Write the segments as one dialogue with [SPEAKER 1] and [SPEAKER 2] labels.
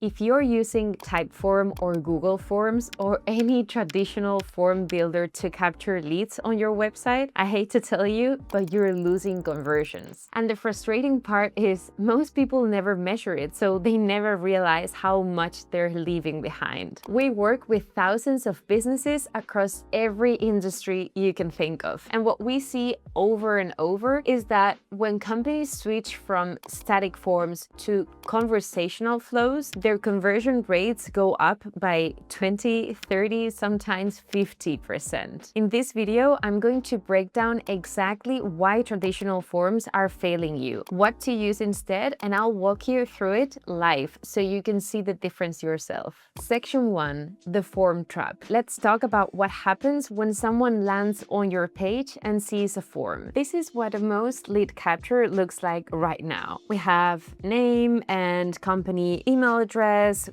[SPEAKER 1] If you're using Typeform or Google Forms or any traditional form builder to capture leads on your website, I hate to tell you, but you're losing conversions. And the frustrating part is most people never measure it, so they never realize how much they're leaving behind. We work with thousands of businesses across every industry you can think of. And what we see over and over is that when companies switch from static forms to conversational flows, their conversion rates go up by 20, 30, sometimes 50%. In this video, I'm going to break down exactly why traditional forms are failing you, what to use instead, and I'll walk you through it live so you can see the difference yourself. Section 1, the form trap. Let's talk about what happens when someone lands on your page and sees a form. This is what most lead capture looks like right now. We have name and company email address,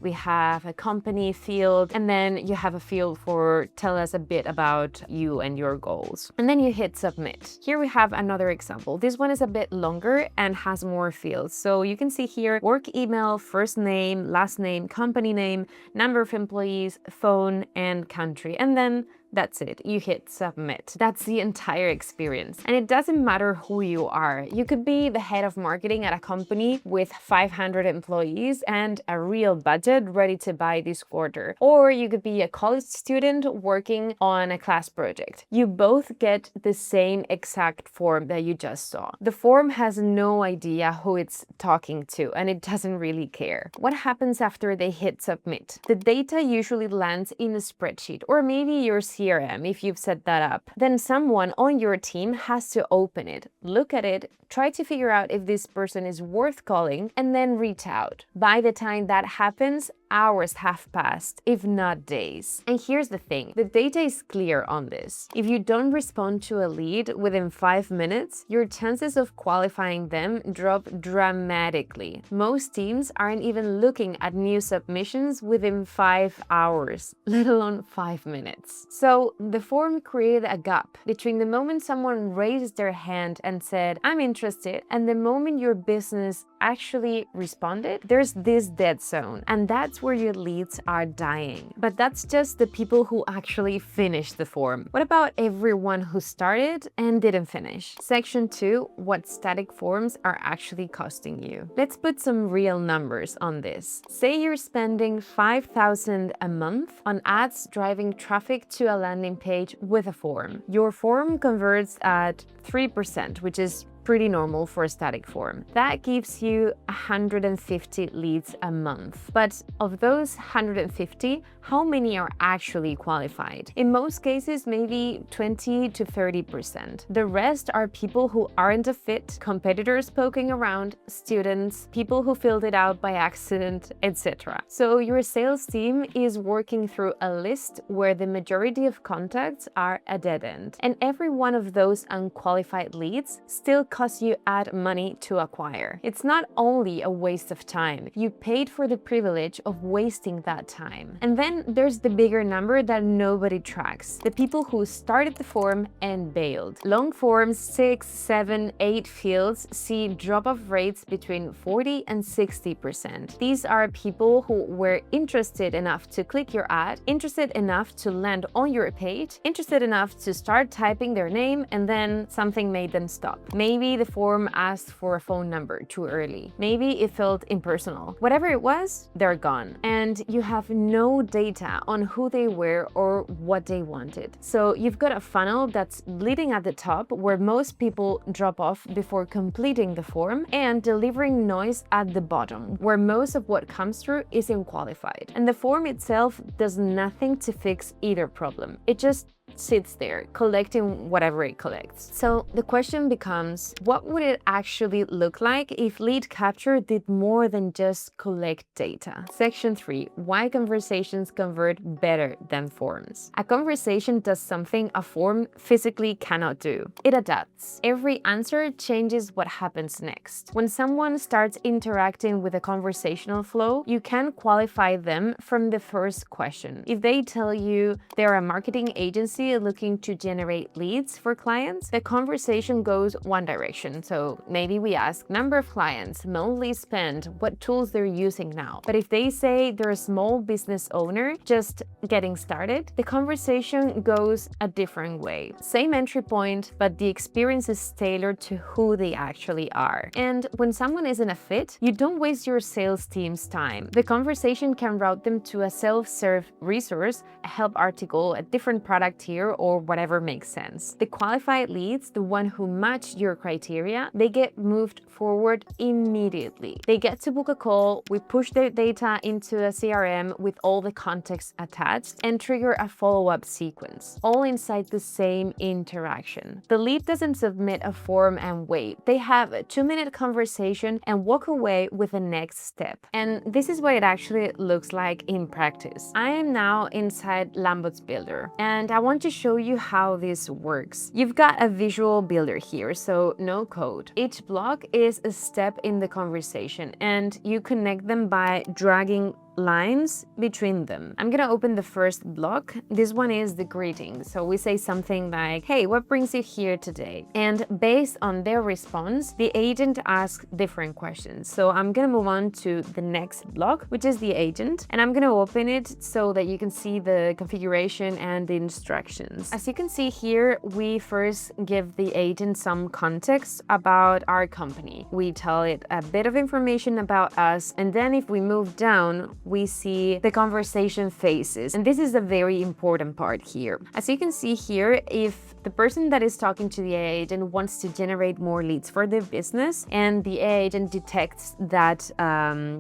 [SPEAKER 1] we have a company field, and then you have a field for tell us a bit about you and your goals. And then you hit submit. Here we have another example. This one is a bit longer and has more fields. So you can see here work email, first name, last name, company name, number of employees, phone, and country. And then that's it. You hit submit. That's the entire experience. And it doesn't matter who you are. You could be the head of marketing at a company with 500 employees and a real budget ready to buy this quarter. Or you could be a college student working on a class project. You both get the same exact form that you just saw. The form has no idea who it's talking to, and it doesn't really care. What happens after they hit submit? The data usually lands in a spreadsheet, or maybe your CRM if you've set that up. Then someone on your team has to open it, look at it, try to figure out if this person is worth calling, and then reach out. By the time that happens, hours have passed, if not days. And here's the thing, the data is clear on this. If you don't respond to a lead within 5 minutes, your chances of qualifying them drop dramatically. Most teams aren't even looking at new submissions within 5 hours, let alone 5 minutes. So the form created a gap between the moment someone raised their hand and said, I'm interested, and the moment your business actually responded. There's this dead zone, and that's where your leads are dying. But that's just the people who actually finished the form. What about everyone who started and didn't finish? Section 2, what static forms are actually costing you. Let's put some real numbers on this. Say you're spending $5,000 a month on ads driving traffic to a landing page with a form. Your form converts at 3%, which is pretty normal for a static form. That gives you 150 leads a month. But of those 150, how many are actually qualified? In most cases, maybe 20 to 30%. The rest are people who aren't a fit, competitors poking around, students, people who filled it out by accident, etc. So your sales team is working through a list where the majority of contacts are a dead end. And every one of those unqualified leads still costs you add money to acquire. It's not only a waste of time, you paid for the privilege of wasting that time. And then there's the bigger number that nobody tracks, the people who started the form and bailed. Long forms, 6, 7, 8 fields see drop-off rates between 40 and 60%. These are people who were interested enough to click your ad, interested enough to land on your page, interested enough to start typing their name, and then something made them stop. Maybe the form asked for a phone number too early. Maybe it felt impersonal. Whatever it was, they're gone. And you have no data on who they were or what they wanted. So you've got a funnel that's bleeding at the top where most people drop off before completing the form, and delivering noise at the bottom where most of what comes through is unqualified. And the form itself does nothing to fix either problem. It just sits there collecting whatever it collects. So the question becomes, what would it actually look like if lead capture did more than just collect data? Section 3, why conversations convert better than forms. A conversation does something a form physically cannot do. It adapts. Every answer changes what happens next. When someone starts interacting with a conversational flow, you can qualify them from the first question. If they tell you they're a marketing agency agency looking to generate leads for clients, the conversation goes one direction. So maybe we ask number of clients, monthly spend, what tools they're using now. But if they say they're a small business owner just getting started, the conversation goes a different way. Same entry point, but the experience is tailored to who they actually are. And when someone isn't a fit, you don't waste your sales team's time. The conversation can route them to a self-serve resource, a help article, a different product tier, or whatever makes sense. The qualified leads, the one who match your criteria, they get moved forward immediately. They get to book a call, we push their data into a CRM with all the context attached and trigger a follow-up sequence, all inside the same interaction. The lead doesn't submit a form and wait. They have a 2-minute conversation and walk away with the next step. And this is what it actually looks like in practice. I am now inside Lambot's Builder, and I want to show you how this works. You've got a visual builder here, so no code. Each block is a step in the conversation, and you connect them by dragging lines between them. I'm gonna open the first block. This one is the greeting. So we say something like, hey, what brings you here today? And based on their response, the agent asks different questions. So I'm gonna move on to the next block, which is the agent, and I'm gonna open it so that you can see the configuration and the instructions. As you can see here, we first give the agent some context about our company. We tell it a bit of information about us, and then if we move down, we see the conversation phases. And this is a very important part here. As you can see here, if the person that is talking to the AI agent wants to generate more leads for their business and the AI agent detects that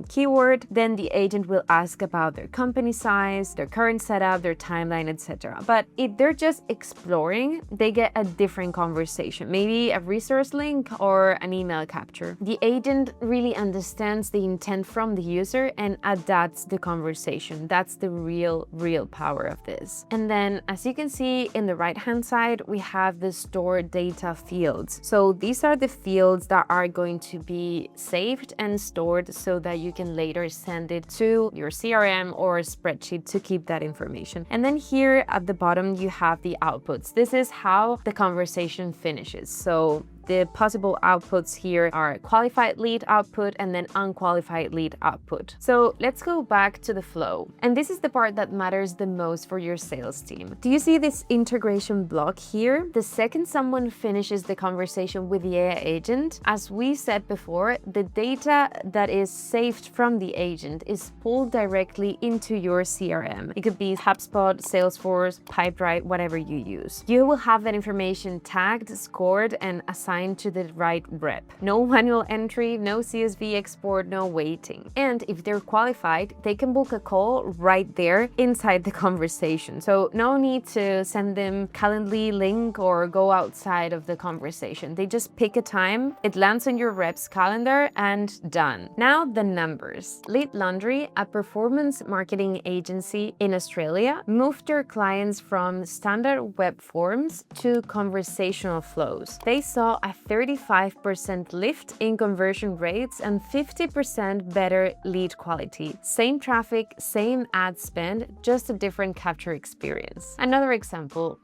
[SPEAKER 1] keyword, then the agent will ask about their company size, their current setup, their timeline, etc. But if they're just exploring, they get a different conversation, maybe a resource link or an email capture. The agent really understands the intent from the user and adapts the conversation. That's the real power of this. And then, as you can see in the right-hand side, we have the store data fields. So these are the fields that are going to be saved and stored so that you can later send it to your CRM or spreadsheet to keep that information. And then here at the bottom, you have the outputs. This is how the conversation finishes. So the possible outputs here are qualified lead output and then unqualified lead output. So let's go back to the flow. And this is the part that matters the most for your sales team. Do you see this integration block here? The second someone finishes the conversation with the AI agent, as we said before, the data that is saved from the agent is pulled directly into your CRM. It could be HubSpot, Salesforce, Pipedrive, whatever you use. You will have that information tagged, scored, and assigned to the right rep. No manual entry, no CSV export, no waiting. And if they're qualified, they can book a call right there inside the conversation. So no need to send them Calendly link or go outside of the conversation. They just pick a time, it lands on your rep's calendar, and done. Now the numbers. Lead Laundry, a performance marketing agency in Australia, moved their clients from standard web forms to conversational flows. They saw a 35% lift in conversion rates and 50% better lead quality. Same traffic, same ad spend, just a different capture experience. Another example,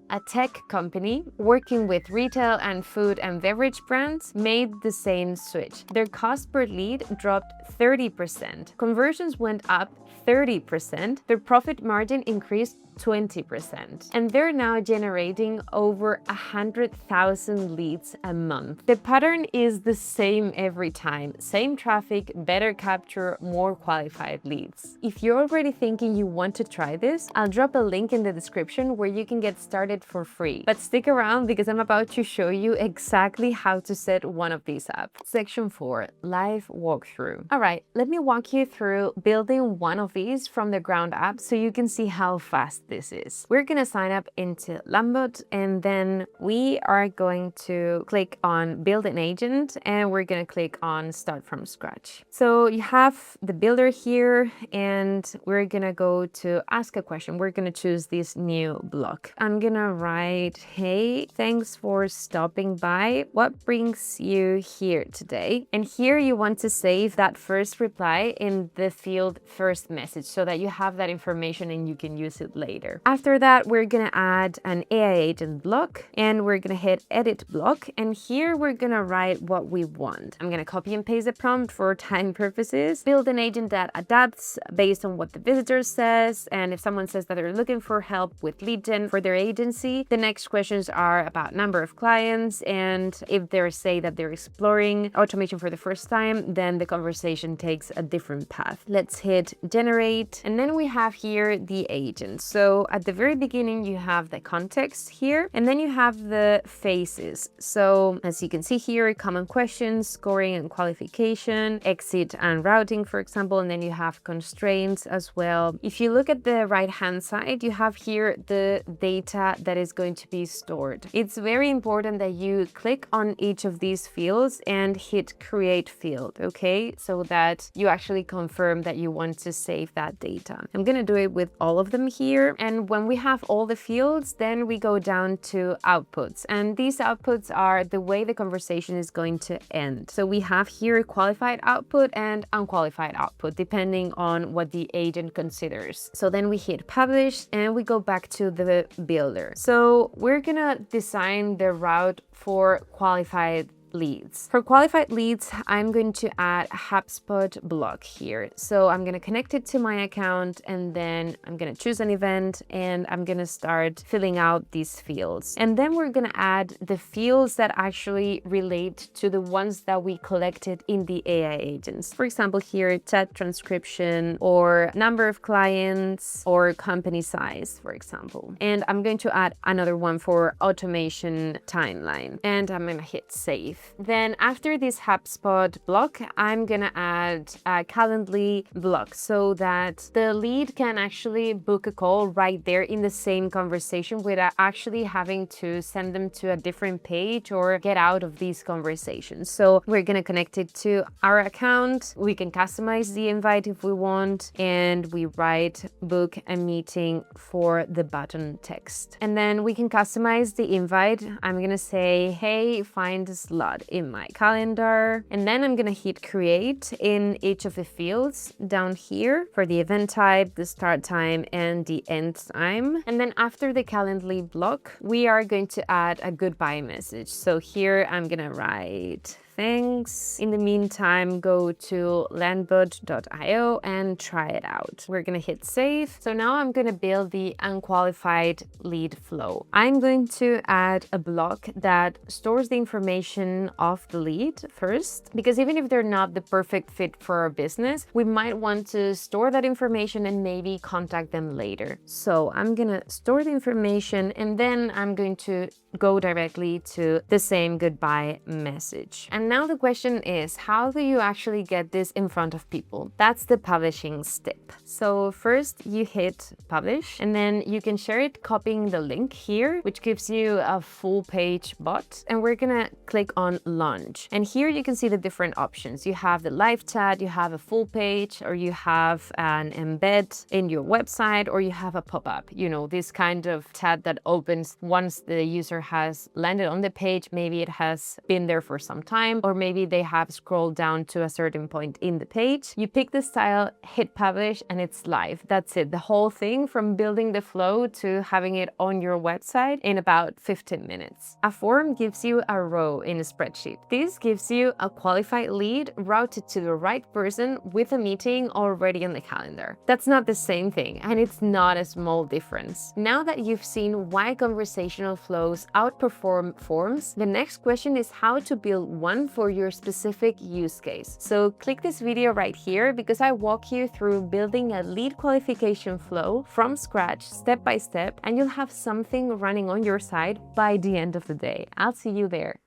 [SPEAKER 1] a tech company working with retail and food and beverage brands made the same switch. Their cost per lead dropped 30%. Conversions went up 30%. Their profit margin increased 20%. And they're now generating over 100,000 leads a month. The pattern is the same every time. Same traffic, better capture, more qualified leads. If you're already thinking you want to try this, I'll drop a link in the description where you can get started for free. But stick around because I'm about to show you exactly how to set one of these up. Section 4, live walkthrough. All right, let me walk you through building one of these from the ground up so you can see how fast this is. We're gonna sign up into Lambot, and then we are going to click on build an agent, and we're gonna click on start from scratch. So you have the builder here, and we're gonna go to ask a question. We're gonna choose this new block. I'm gonna write, hey, thanks for stopping by. What brings you here today? And here you want to save that first reply in the field first message so that you have that information and you can use it later. After that, we're gonna add an AI agent block and we're gonna hit edit block. And here we're gonna write what we want. I'm gonna copy and paste the prompt for time purposes. Build an agent that adapts based on what the visitor says. And if someone says that they're looking for help with lead gen for their agency, the next questions are about number of clients. And if they say that they're exploring automation for the first time, then the conversation takes a different path. Let's hit generate. And then we have here the agent. So at the very beginning, you have the context here, and then you have the phases. So as you can see here, common questions, scoring and qualification, exit and routing, for example, and then you have constraints as well. If you look at the right-hand side, you have here the data that is going to be stored. It's very important that you click on each of these fields and hit create field, okay? So that you actually confirm that you want to save that data. I'm gonna do it with all of them here. And when we have all the fields, then we go down to outputs. And these outputs are the way the conversation is going to end. So we have here qualified output and unqualified output, depending on what the agent considers. So then we hit publish and we go back to the builder. So we're gonna design the route for qualified leads. For qualified leads, I'm going to add a HubSpot block here. So I'm going to connect it to my account and then I'm going to choose an event and I'm going to start filling out these fields. And then we're going to add the fields that actually relate to the ones that we collected in the AI agents. For example, here, chat transcription or number of clients or company size, for example. And I'm going to add another one for automation timeline and I'm going to hit save. Then after this HubSpot block, I'm gonna add a Calendly block so that the lead can actually book a call right there in the same conversation without actually having to send them to a different page or get out of these conversations. So we're gonna connect it to our account. We can customize the invite if we want, and we write book a meeting for the button text. And then we can customize the invite. I'm gonna say, hey, find a slot in my calendar, and then I'm gonna hit create in each of the fields down here for the event type, the start time, and the end time. And then after the Calendly block, we are going to add a goodbye message. So here I'm gonna write thanks. In the meantime, go to landbot.io and try it out. We're gonna hit save. So now I'm gonna build the unqualified lead flow. I'm going to add a block that stores the information of the lead first, because even if they're not the perfect fit for our business, we might want to store that information and maybe contact them later. So I'm gonna store the information and then I'm going to go directly to the same goodbye message. And now the question is, how do you actually get this in front of people? That's the publishing step. So first you hit publish and then you can share it copying the link here, which gives you a full page bot. And we're gonna click on launch. And here you can see the different options. You have the live chat, you have a full page, or you have an embed in your website, or you have a pop-up, you know, this kind of chat that opens once the user has landed on the page. Maybe it has been there for some time, or maybe they have scrolled down to a certain point in the page. You pick the style, hit publish, and it's live. That's it. The whole thing from building the flow to having it on your website in about 15 minutes. A form gives you a row in a spreadsheet. This gives you a qualified lead routed to the right person with a meeting already on the calendar. That's not the same thing, and it's not a small difference. Now that you've seen why conversational flows outperform forms, the next question is how to build one for your specific use case. So click this video right here because I walk you through building a lead qualification flow from scratch, step by step, and you'll have something running on your side by the end of the day. I'll see you there.